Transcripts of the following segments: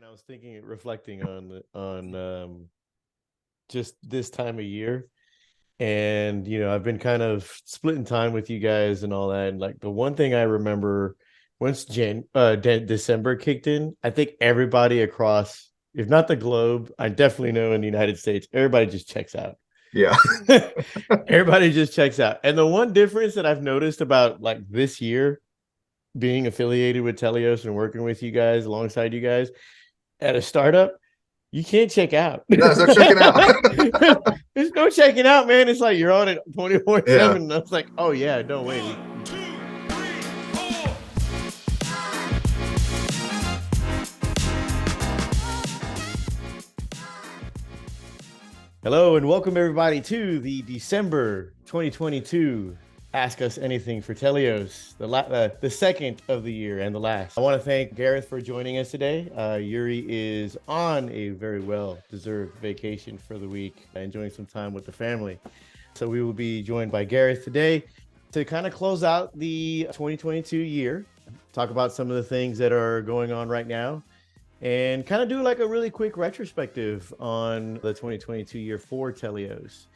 And I was thinking, reflecting on just this time of year, and I've been kind of splitting time with you guys and all that. And like the one thing I remember, once December kicked in, I think everybody across, if not the globe, I definitely know in the United States, everybody just checks out. Yeah. Everybody just checks out. And the one difference that I've noticed about like this year being affiliated with Telios and working with you guys alongside you guys at a startup, you can't check out. No, there's no checking out. There's no checking out, man. It's like you're on it 24/7. Yeah. And I was like, oh yeah, don't wait. Hello and welcome everybody to the December 2022 Ask Us Anything for Telios, the second of the year and the last. I want to thank Gareth for joining us today. Yuri is on a very well-deserved vacation for the week, enjoying some time with the family. So we will be joined by Gareth today to kind of close out the 2022 year, talk about some of the things that are going on right now, and kind of do like a really quick retrospective on the 2022 year for Telios.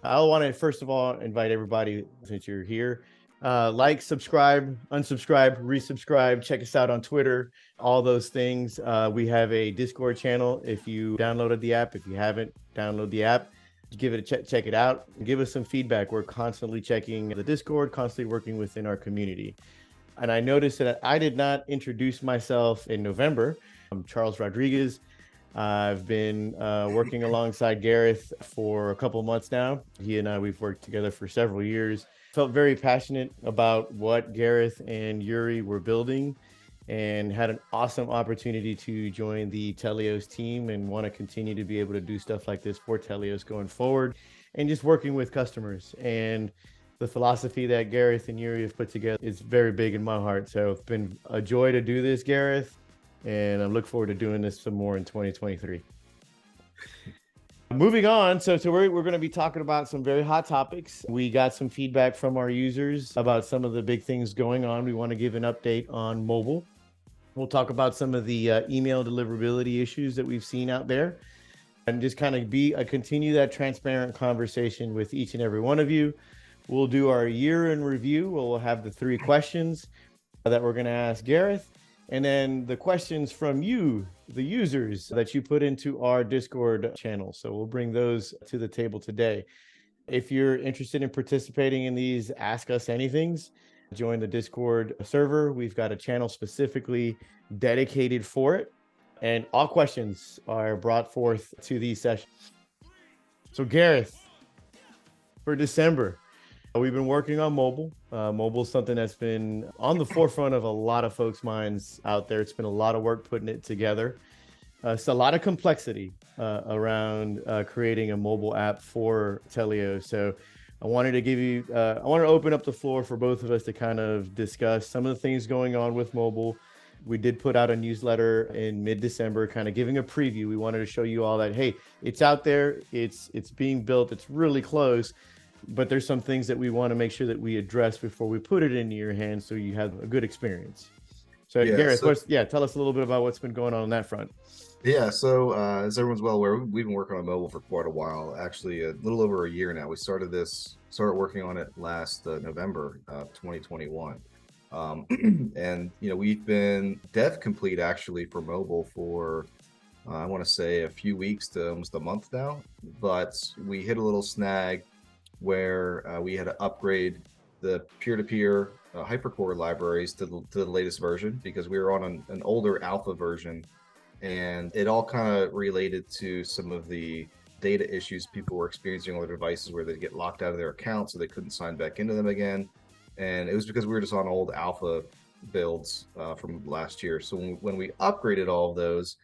I want to first of all invite everybody, since you're here, like, subscribe, unsubscribe, resubscribe, check us out on Twitter, all those things. We have a Discord channel. If you downloaded the app, if you haven't, download the app, give it a check it out, give us some feedback. We're constantly checking the Discord, constantly working within our community. And I noticed that I did not introduce myself in November. I'm Charles Rodriguez. I've been working alongside Gareth for a couple of months now. He and I, we've worked together for several years. Felt very passionate about what Gareth and Yuri were building and had an awesome opportunity to join the Telios team and want to continue to be able to do stuff like this for Telios going forward and just working with customers. And the philosophy that Gareth and Yuri have put together is very big in my heart. So it's been a joy to do this, Gareth, and I look forward to doing this some more in 2023. Moving on, so we're going to be talking about some very hot topics. We got some feedback from our users about some of the big things going on. We want to give an update on mobile. We'll talk about some of the email deliverability issues that we've seen out there, and just kind of continue that transparent conversation with each and every one of you. We'll do our year in review. We'll have the 3 questions that we're going to ask Gareth, and then the questions from you, the users, that you put into our Discord channel. So we'll bring those to the table today. If you're interested in participating in these Ask Us Anythings, join the Discord server. We've got a channel specifically dedicated for it, and all questions are brought forth to these sessions. So Gareth, for December, we've been working on mobile. Mobile is something that's been on the forefront of a lot of folks' minds out there. It's been a lot of work putting it together. It's a lot of complexity around creating a mobile app for Telio. So I wanted to open up the floor for both of us to kind of discuss some of the things going on with mobile. We did put out a newsletter in mid-December, kind of giving a preview. We wanted to show you all that, hey, it's out there, it's being built, it's really close, but there's some things that we want to make sure that we address before we put it into your hands so you have a good experience. So Gareth, tell us a little bit about what's been going on that front. Yeah, so as everyone's well aware, we've been working on mobile for quite a while, actually a little over a year now. We started working on it last November of 2021. And, we've been dev complete actually for mobile for, I want to say a few weeks to almost a month now, but we hit a little snag where we had to upgrade the peer-to-peer hypercore libraries to the latest version because we were on an older alpha version, and it all kind of related to some of the data issues people were experiencing on their devices where they'd get locked out of their account so they couldn't sign back into them again. And it was because we were just on old alpha builds from last year. So when we upgraded all of those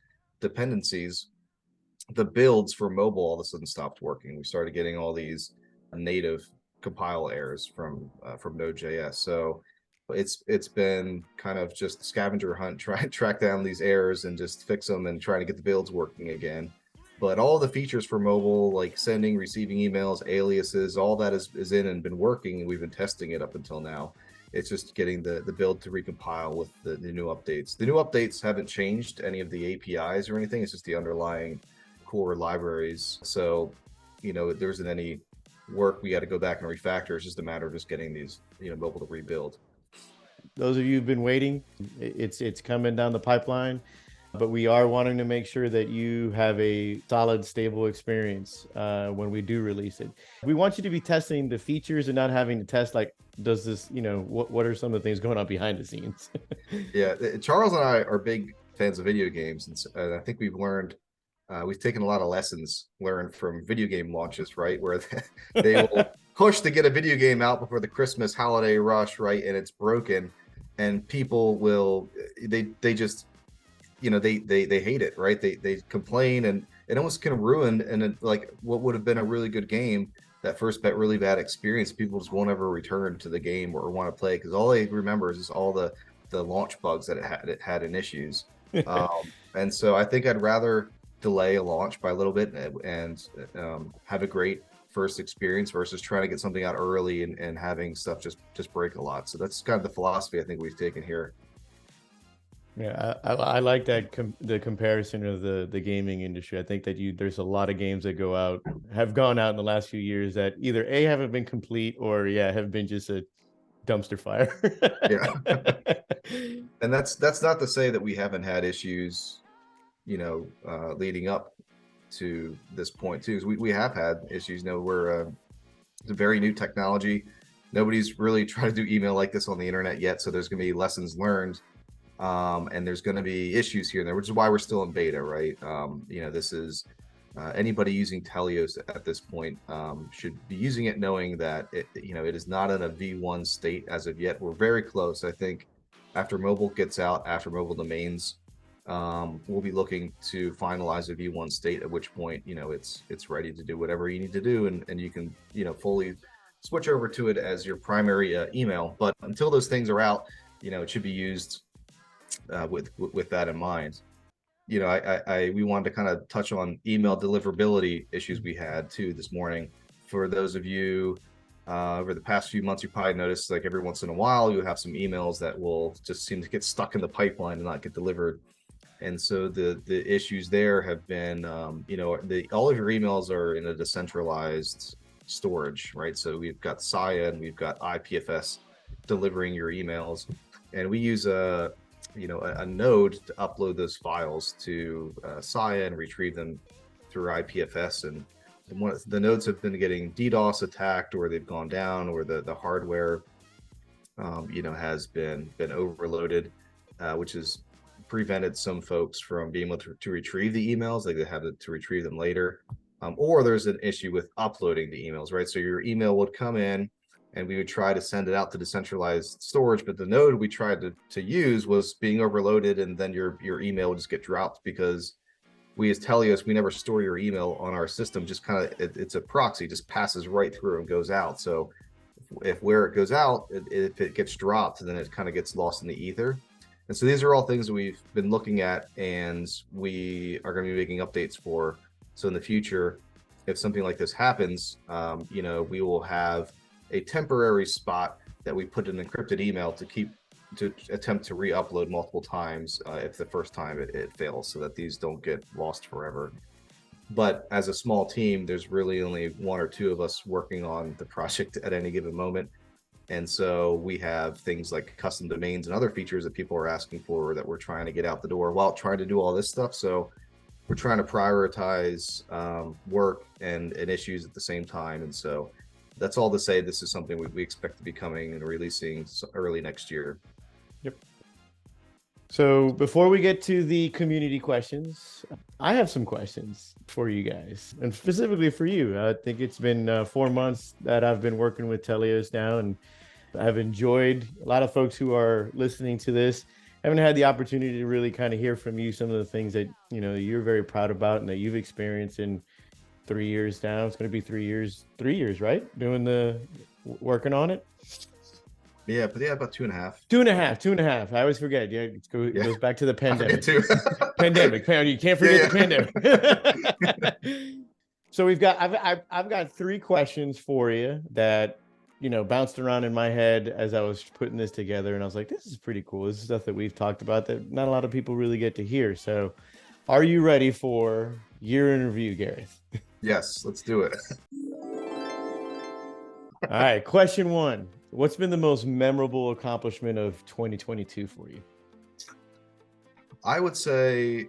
dependencies, the builds for mobile all of a sudden stopped working. We started getting all these native compile errors from Node.js. So it's been kind of just a scavenger hunt, try to track down these errors and just fix them and trying to get the builds working again. But all the features for mobile, like sending, receiving emails, aliases, all that is in and been working, and we've been testing it up until now. It's just getting the build to recompile with the new updates. The new updates haven't changed any of the APIs or anything. It's just the underlying core libraries. So, there isn't any work we got to go back and refactor. It's just a matter of just getting these, mobile to rebuild. Those of you who've been waiting, it's coming down the pipeline, but we are wanting to make sure that you have a solid, stable experience when we do release it. We want you to be testing the features and not having to test like, does this, what are some of the things going on behind the scenes? Yeah, Charles and I are big fans of video games, and I think we've taken a lot of lessons learned from video game launches, right? Where they will push to get a video game out before the Christmas holiday rush, right? And it's broken, and people will they just they hate it, right? They complain, and it almost can ruin like what would have been a really good game. That first really bad experience, people just won't ever return to the game or want to play because all they remember is just all the launch bugs that it had in issues. And so I think I'd rather delay a launch by a little bit and have a great first experience versus trying to get something out early and having stuff just break a lot. So that's kind of the philosophy I think we've taken here. Yeah, I like that the comparison of the gaming industry. I think that there's a lot of games that have gone out in the last few years that either A, haven't been complete, or have been just a dumpster fire. Yeah. And that's not to say that we haven't had issues, leading up to this point too. 'Cause we have had issues. We're it's a very new technology. Nobody's really tried to do email like this on the internet yet, so there's going to be lessons learned. And there's going to be issues here and there, which is why we're still in beta, right? This is anybody using Telios at this point should be using it knowing that it is not in a V1 state as of yet. We're very close. I think after mobile gets out, after mobile domains, we'll be looking to finalize a V1 state, at which point it's ready to do whatever you need to do, and you can fully switch over to it as your primary email. But until those things are out, it should be used with that in mind. We wanted to kind of touch on email deliverability issues we had too this morning. For those of you over the past few months, you probably noticed like every once in a while you have some emails that will just seem to get stuck in the pipeline and not get delivered. And so the issues there have been, all of your emails are in a decentralized storage, right? So we've got SIA and we've got IPFS delivering your emails, and we use a node to upload those files to SIA and retrieve them through IPFS. And the nodes have been getting DDoS attacked, or they've gone down, or the hardware, has been overloaded, which has prevented some folks from being able to retrieve the emails. Like they have to retrieve them later, or there's an issue with uploading the emails, right? So your email would come in, and we would try to send it out to decentralized storage, but the node we tried to use was being overloaded, and then your email would just get dropped because we as Telios, we never store your email on our system. Just kind of, it's a proxy, just passes right through and goes out. So if where it goes out, if it gets dropped, then it kind of gets lost in the ether. And so these are all things that we've been looking at, and we are going to be making updates for. So in the future, if something like this happens, we will have a temporary spot that we put an encrypted email to attempt to re-upload multiple times if the first time it fails, so that these don't get lost forever. But as a small team, there's really only one or two of us working on the project at any given moment. And so we have things like custom domains and other features that people are asking for that we're trying to get out the door while trying to do all this stuff. So we're trying to prioritize work and issues at the same time. And so that's all to say this is something we expect to be coming and releasing early next year. Yep. So before we get to the community questions, I have some questions for you guys, and specifically for you. I think it's been 4 months that I've been working with Telios now, and I've enjoyed a lot of folks who are listening to this. I haven't had the opportunity to really kind of hear from you some of the things that you're very proud about and that you've experienced in 3 years now. It's going to be 3 years, right? Working on it. Yeah, but about 2.5. 2.5. I always forget. Yeah, it goes back to the pandemic. Too. Pandemic. You can't forget the pandemic. So I've got 3 questions for you that bounced around in my head as I was putting this together, and I was like, this is pretty cool. This is stuff that we've talked about that not a lot of people really get to hear. So are you ready for year in review, Gareth? Yes, let's do it. All right, question one. What's been the most memorable accomplishment of 2022 for you? I would say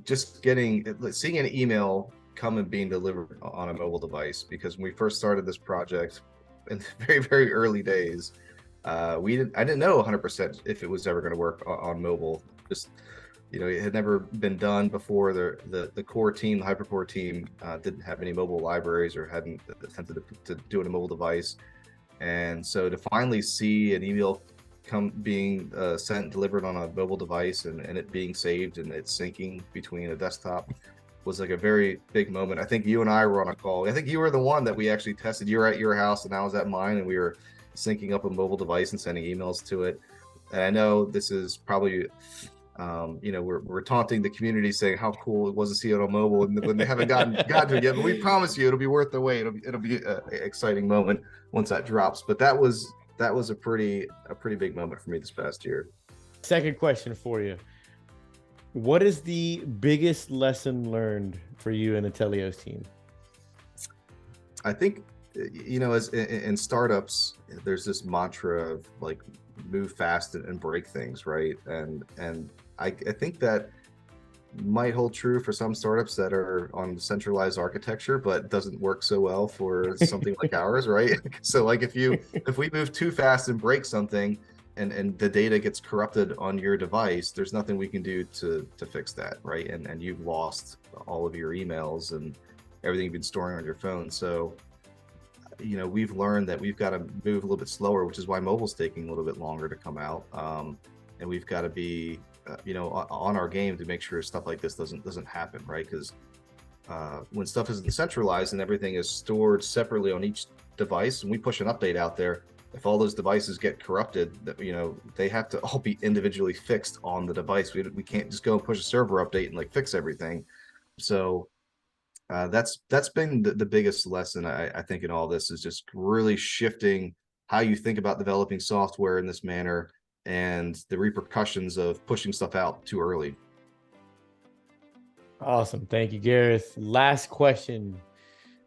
just seeing an email come and being delivered on a mobile device, because when we first started this project in the very, very early days, I didn't know 100% if it was ever going to work on mobile. Just, it had never been done before. The core team, the hypercore team, didn't have any mobile libraries or hadn't attempted to do it on a mobile device. And so to finally see an email being sent and delivered on a mobile device, and it being saved and it's syncing between a desktop, was like a very big moment. I think you and I were on a call. I think you were the one that we actually tested. You were at your house and I was at mine, and we were syncing up a mobile device and sending emails to it. And I know this is probably, we're taunting the community saying how cool it was to see it on mobile, and when they haven't gotten to it yet. But we promise you, it'll be worth the wait. It'll be an exciting moment once that drops. But that was a pretty big moment for me this past year. Second question for you. What is the biggest lesson learned for you and the Telios team? I think, as in startups, there's this mantra of like move fast and break things, right? And I think that might hold true for some startups that are on centralized architecture, but doesn't work so well for something like ours, right? So like if we move too fast and break something, and the data gets corrupted on your device, there's nothing we can do to fix that, right? And you've lost all of your emails and everything you've been storing on your phone. So, we've learned that we've got to move a little bit slower, which is why mobile's taking a little bit longer to come out. And we've got to be, on our game to make sure stuff like this doesn't happen, right? Because when stuff isn't centralized and everything is stored separately on each device, and we push an update out there, if all those devices get corrupted, they have to all be individually fixed on the device. We can't just go and push a server update and like fix everything. So that's been the biggest lesson, I think, in all this, is just really shifting how you think about developing software in this manner and the repercussions of pushing stuff out too early. Awesome. Thank you, Gareth. Last question,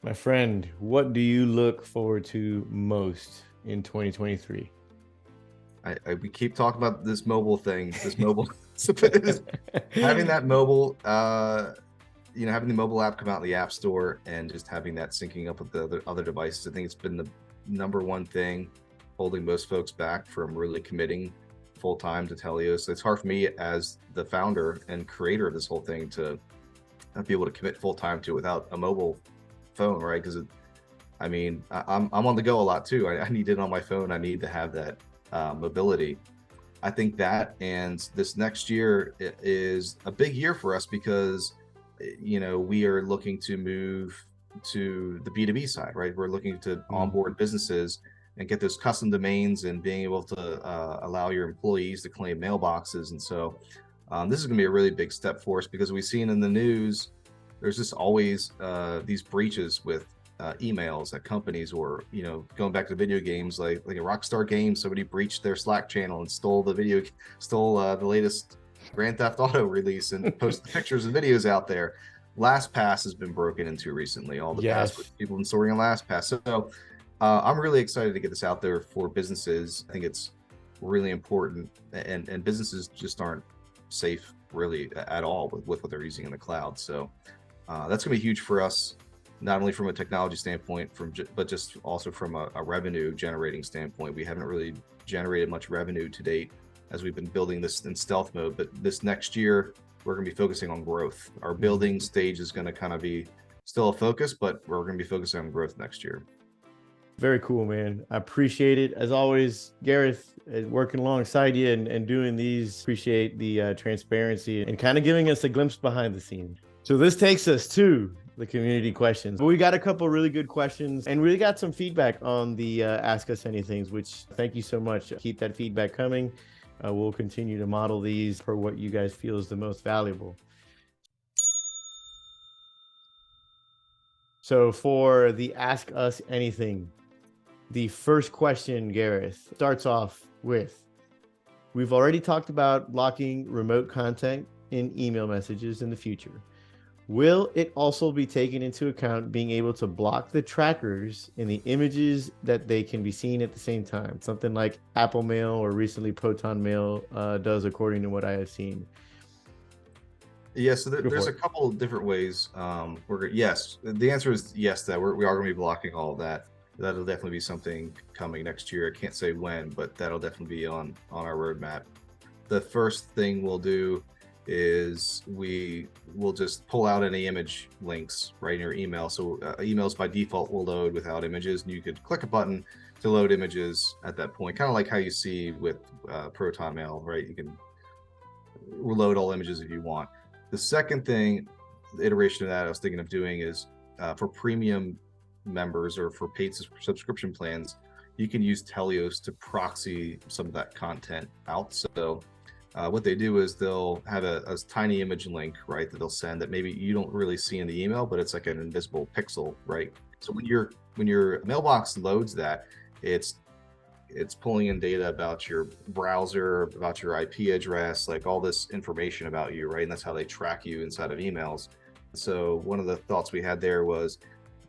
my friend. What do you look forward to most in 2023? We keep talking about this mobile thing, having that mobile, having the mobile app come out in the App Store and just having that syncing up with the other devices. I think it's been the number one thing holding most folks back from really committing full time to Telios. It's hard for me as the founder and creator of this whole thing to not be able to commit full time to it without a mobile phone, right? Because I'm on the go a lot too. I need it on my phone. I need to have that mobility. I think that, and this next year is a big year for us because, we are looking to move to the B2B side, right? We're looking to onboard businesses and get those custom domains and being able to allow your employees to claim mailboxes. And so this is going to be a really big step for us, because we've seen in the news, there's just always these breaches with emails at companies, or going back to video games, like a Rockstar game, somebody breached their Slack channel and stole the latest Grand Theft Auto release and posted pictures and videos out there. LastPass has been broken into recently. All the passwords people have been storing on LastPass. So I'm really excited to get this out there for businesses. I think it's really important, and businesses just aren't safe really at all with what they're using in the cloud. So that's going to be huge for us, not only from a technology standpoint, but just also from a revenue generating standpoint. We haven't really generated much revenue to date as we've been building this in stealth mode, but this next year we're going to be focusing on growth. Our building stage is going to kind of be still a focus, but we're going to be focusing on growth next year. Very cool, man. I appreciate it. As always, Gareth, working alongside you and doing these, appreciate the transparency and kind of giving us a glimpse behind the scenes. So this takes us to the community questions. But we got a couple really good questions, and we got some feedback on the Ask Us Anythings, which thank you so much. Keep that feedback coming. We'll continue to model these for what you guys feel is the most valuable. So for the Ask Us Anything, The first question, Gareth, starts off with, we've already talked about blocking remote content in email messages in the future. Will it also be taken into account being able to block the trackers in the images that they can be seen at the same time? Something like Apple Mail or recently Proton Mail does, according to what I have seen. Yeah, so there's a couple of different ways. Yes, the answer is yes, that we are going to be blocking all of that. That'll definitely be something coming next year. I can't say when, but that'll definitely be on our roadmap. The first thing we'll do is we will just pull out any image links right in your email. So emails by default will load without images, and you could click a button to load images at that point, kind of like how you see with Proton Mail, right? You can load all images if you want. The second thing, the iteration of that I was thinking of doing is for premium members or for paid subscription plans, you can use Telios to proxy some of that content out. So what they do is they'll have a tiny image link, right, that they'll send that maybe you don't really see in the email, but it's like an invisible pixel, right? So when your mailbox loads that, it's pulling in data about your browser, about your IP address, like all this information about you, right? And that's how they track you inside of emails. So one of the thoughts we had there was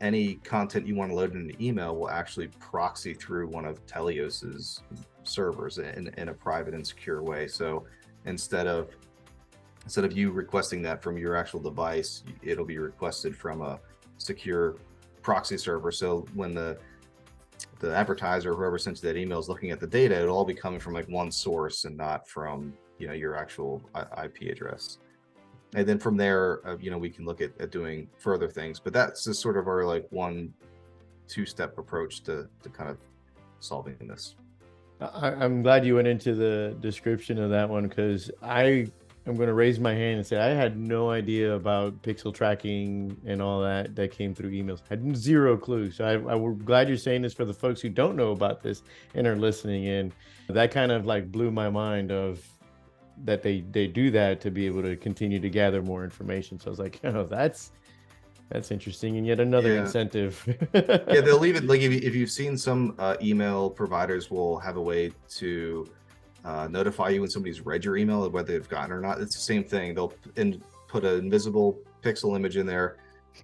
any content you want to load in an email will actually proxy through one of Telios's servers in a private and secure way. So instead of you requesting that from your actual device, it'll be requested from a secure proxy server. So when the advertiser or whoever sent you that email is looking at the data, it'll all be coming from like one source and not from your actual IP address. And then from there, we can look at doing further things. But that's just sort of our like 1-2-step approach to kind of solving this. I'm glad you went into the description of that one, because I am going to raise my hand and say I had no idea about pixel tracking and all that came through emails. I had zero clue. So I'm glad you're saying this for the folks who don't know about this and are listening in. That kind of like blew my mind of that they do that to be able to continue to gather more information. So I was like, oh, that's interesting, and yet another incentive. Yeah, they'll even like if you've seen some email providers will have a way to notify you when somebody's read your email, whether they've gotten or not. It's the same thing. They'll put an invisible pixel image in there,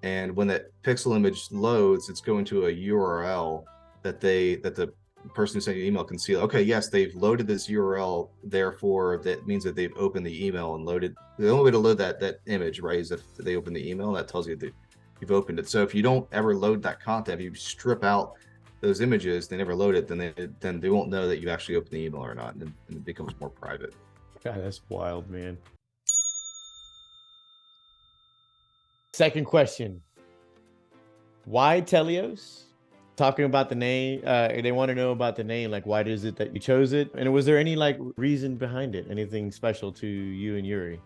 and when that pixel image loads, it's going to a URL that the person who sent you an email can see. Okay, yes, they've loaded this URL, therefore that means that they've opened the email and loaded. The only way to load that image, right, is if they open the email. That tells you that you've opened it. So if you don't ever load that content, if you strip out those images, they never load it, then they won't know that you actually opened the email or not, and it becomes more private. God, that's wild, man. Second question: why Telios? Talking about the name, they want to know about the name. Like, why is it that you chose it? And was there any like reason behind it? Anything special to you and Yuri?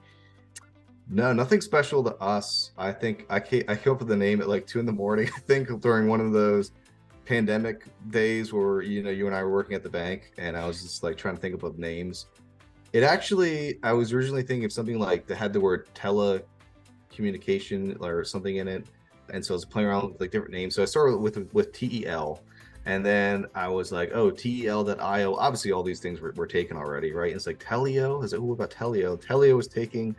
No, nothing special to us. I think I came up with the name at like 2 a.m. I think during one of those pandemic days where you and I were working at the bank, and I was just like trying to think about names. I was originally thinking of something like that had the word telecommunication or something in it. And so I was playing around with like different names. So I started with TEL, and then I was like, oh, TEL.io. Obviously, all these things were taken already, right? And it's like Telio. I was like, what about Telio? Telio was taking,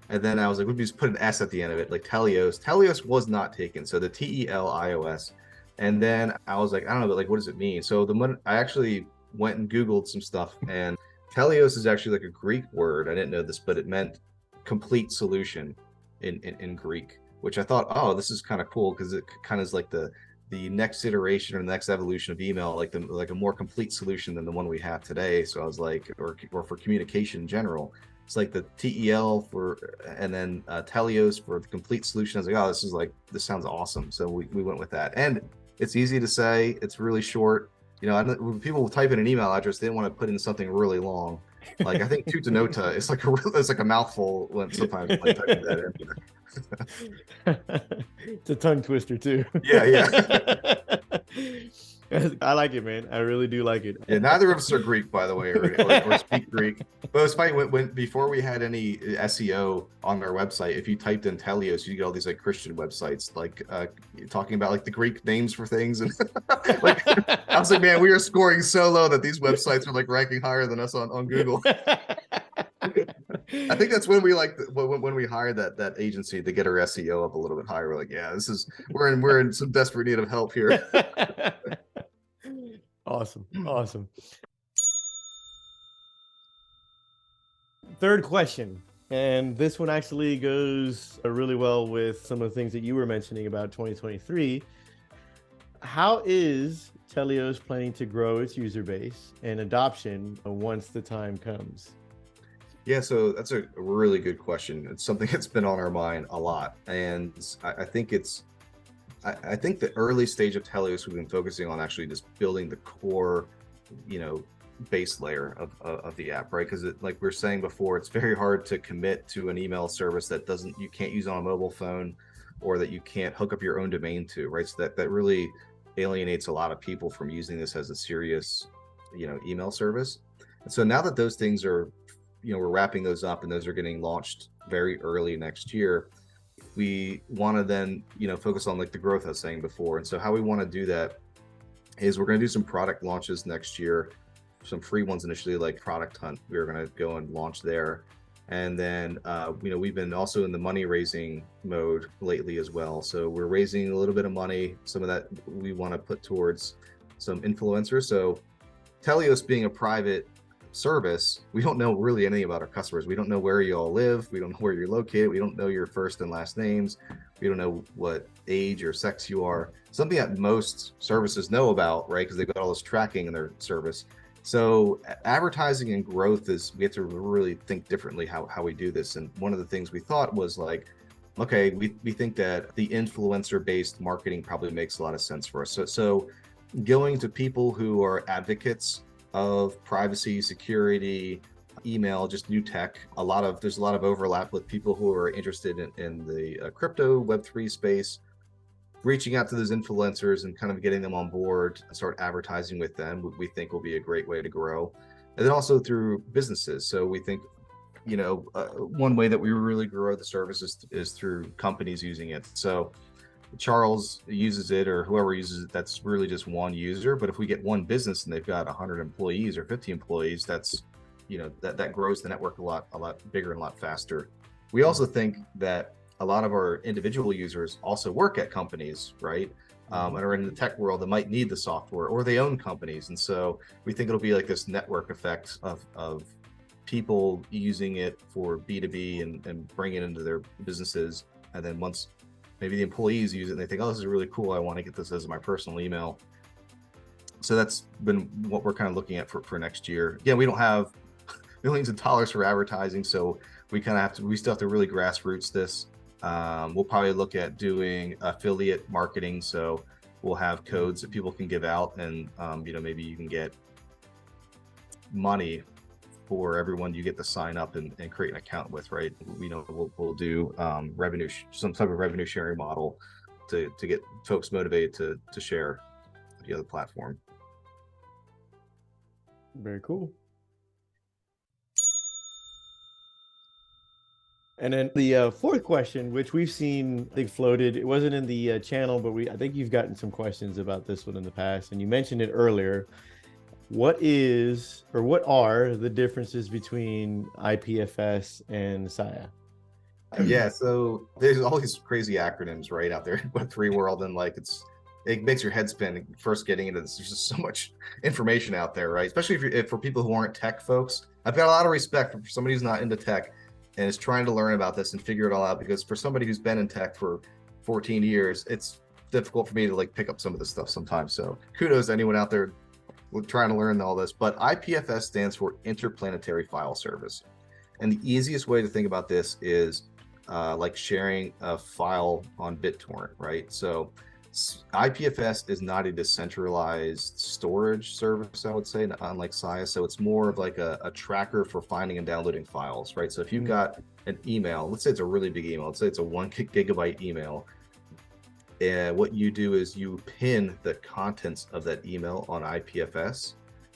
and then I was like, we just put an S at the end of it, like Telios. Telios was not taken, so the TELios. And then I was like, I don't know, but like, what does it mean? So I actually went and Googled some stuff, and Telios is actually like a Greek word. I didn't know this, but it meant complete solution in Greek, which I thought, oh, this is kind of cool because it kind of is like the next iteration or the next evolution of email, like a more complete solution than the one we have today. So I was like, or for communication in general, it's like the TEL and then Telios for the complete solution. I was like, oh, this sounds awesome. So we went with that, and it's easy to say. It's really short. When people type in an email address, they didn't want to put in something really long. Like I think Tutanota, it's like a mouthful when sometimes I type that in. It's a tongue twister too. Yeah. I like it, man. I really do like it. Yeah, neither of us are Greek, by the way, or speak Greek. But it was funny when before we had any SEO on our website, if you typed in Telios, you get all these like Christian websites, like talking about like the Greek names for things, and like I was like, man, we are scoring so low that these websites are like ranking higher than us on Google. I think that's when we like when we hired that agency to get our SEO up a little bit higher. We're like, yeah, this is we're in some desperate need of help here. Awesome. Awesome. Third question. And this one actually goes really well with some of the things that you were mentioning about 2023. How is Telios planning to grow its user base and adoption once the time comes? Yeah, so that's a really good question. It's something that's been on our mind a lot. And I think I think the early stage of Telios, we've been focusing on actually just building the core, base layer of the app, right? Because like we were saying before, it's very hard to commit to an email service that you can't use on a mobile phone, or that you can't hook up your own domain to, right? So that really alienates a lot of people from using this as a serious, email service. And so now that those things are, we're wrapping those up and those are getting launched very early next year, we want to then, focus on like the growth I was saying before. And so how we want to do that is we're going to do some product launches next year, some free ones initially, like Product Hunt. We're going to go and launch there. And then, we've been also in the money raising mode lately as well. So we're raising a little bit of money. Some of that we want to put towards some influencers. So Telios being a private service, we don't know really anything about our customers. We don't know where you all live. We don't know where you're located. We don't know your first and last names. We don't know what age or sex you are. Something that most services know about, right? Because they've got all this tracking in their service. So advertising and growth we have to really think differently how we do this. And one of the things we thought was like, okay, we think that the influencer-based marketing probably makes a lot of sense for us. So going to people who are advocates of privacy, security, email, just new tech. There's a lot of overlap with people who are interested in the crypto Web3 space, reaching out to those influencers and kind of getting them on board and start advertising with them, we think will be a great way to grow. And then also through businesses. So we think, one way that we really grow the service is through companies using it. So Charles uses it, or whoever uses it, that's really just one user. But if we get one business and they've got 100 employees or 50 employees, that's, that grows the network a lot bigger and a lot faster. We also think that a lot of our individual users also work at companies, right? And are in the tech world that might need the software, or they own companies. And so we think it'll be like this network effect of people using it for B2B and bring it into their businesses. And then once maybe the employees use it and they think, oh, this is really cool, I want to get this as my personal email. So that's been what we're kind of looking at for next year. Yeah, we don't have millions of dollars for advertising, so we still have to really grassroots this. We'll probably look at doing affiliate marketing. So we'll have codes that people can give out, and maybe you can get money for everyone you get to sign up and create an account with, right? We'll do some type of revenue sharing model to get folks motivated to share the other platform. Very cool. And then the fourth question, which we've seen, I think, floated, it wasn't in the channel, but I think you've gotten some questions about this one in the past, and you mentioned it earlier. What are the differences between IPFS and SIA? Yeah, so there's all these crazy acronyms right out there in Web3 world, and like it makes your head spin first getting into this. There's just so much information out there, right? Especially if for people who aren't tech folks. I've got a lot of respect for somebody who's not into tech and is trying to learn about this and figure it all out, because for somebody who's been in tech for 14 years, it's difficult for me to like pick up some of this stuff sometimes. So kudos to anyone out there trying to learn all this. But IPFS stands for Interplanetary File Service. And the easiest way to think about this is like sharing a file on BitTorrent, right? So IPFS is not a decentralized storage service, I would say, unlike SIA. So it's more of like a tracker for finding and downloading files, right? So if you've got an email, let's say it's a really big email, let's say it's a 1 gigabyte email, And what you do is you pin the contents of that email on IPFS,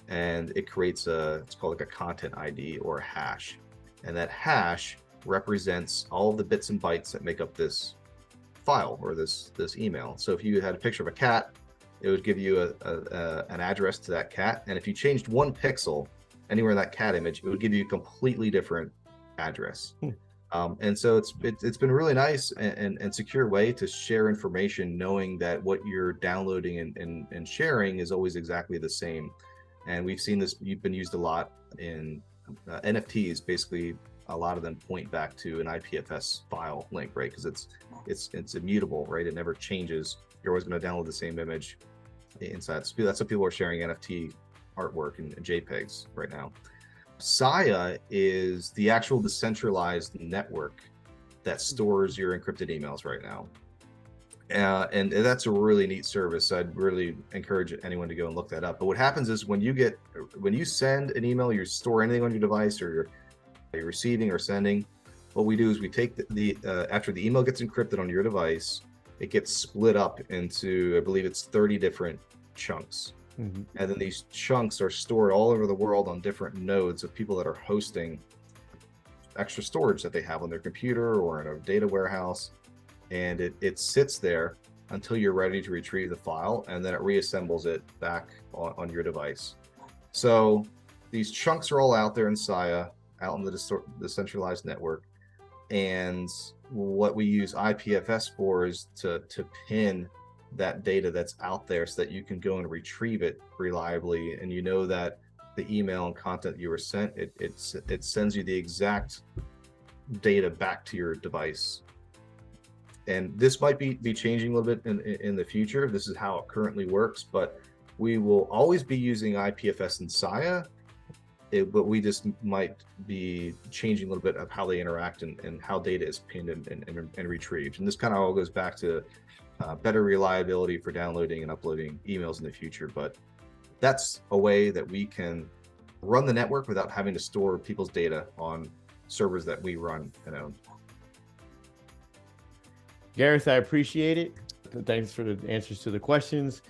and it creates it's called like a content ID or a hash. And that hash represents all of the bits and bytes that make up this file or this email. So if you had a picture of a cat, it would give you an address to that cat. And if you changed one pixel anywhere in that cat image, it would give you a completely different address. And so it's been a really nice and secure way to share information, knowing that what you're downloading and sharing is always exactly the same. And we've seen this, you've been used a lot in NFTs. Basically, a lot of them point back to an IPFS file link, right? Because it's immutable, right? It never changes. You're always going to download the same image inside. So that's what people are sharing NFT artwork and JPEGs right now. Saya is the actual decentralized network that stores your encrypted emails right now. And that's a really neat service. I'd really encourage anyone to go and look that up. But what happens is when you send an email, you store anything on your device, or you're receiving or sending, what we do is we take after the email gets encrypted on your device, it gets split up into, I believe it's 30 different chunks. And then these chunks are stored all over the world on different nodes of people that are hosting extra storage that they have on their computer or in a data warehouse. And it sits there until you're ready to retrieve the file, and then it reassembles it back on your device. So these chunks are all out there in Saya, out in the decentralized network. And what we use IPFS for is to pin that data that's out there so that you can go and retrieve it reliably, and you know that the email and content you were sent, it sends you the exact data back to your device. And this might be changing a little bit in the future. This is how it currently works, but we will always be using IPFS and Saya, but we just might be changing a little bit of how they interact and how data is pinned and retrieved. And this kind of all goes back to better reliability for downloading and uploading emails in the future. But that's a way that we can run the network without having to store people's data on servers that we run and own. Gareth, I appreciate it. Thanks for the answers to the questions.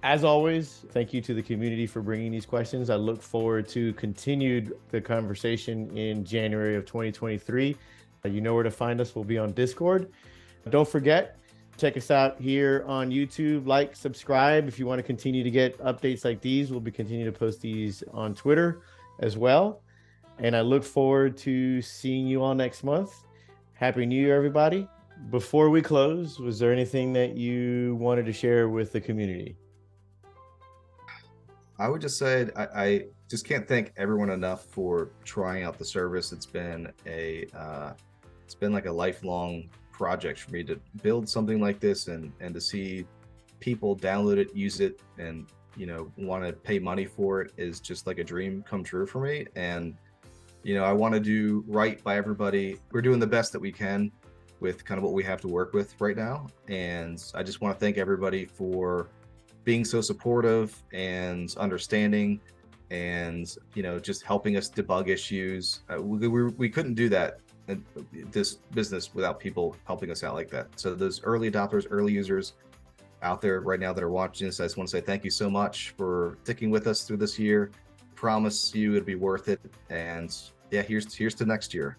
As always, thank you to the community for bringing these questions. I look forward to continued the conversation in January of 2023. You know where to find us. We'll be on Discord. Don't forget, check us out here on YouTube. Like, subscribe if you want to continue to get updates like these. We'll be continuing to post these on Twitter as well. And I look forward to seeing you all next month. Happy New Year, everybody. Before we close, was there anything that you wanted to share with the community? I would just say I just can't thank everyone enough for trying out the service. It's been like a lifelong project for me to build something like this, and to see people download it, use it, and want to pay money for it is just like a dream come true for me. And I want to do right by everybody. We're doing the best that we can with kind of what we have to work with right now. And I just want to thank everybody for being so supportive and understanding, and just helping us debug issues. We couldn't do that in this business without people helping us out like that. So those early adopters, early users out there right now that are watching this, I just want to say thank you so much for sticking with us through this year. Promise you it'll be worth it. And yeah, here's to next year.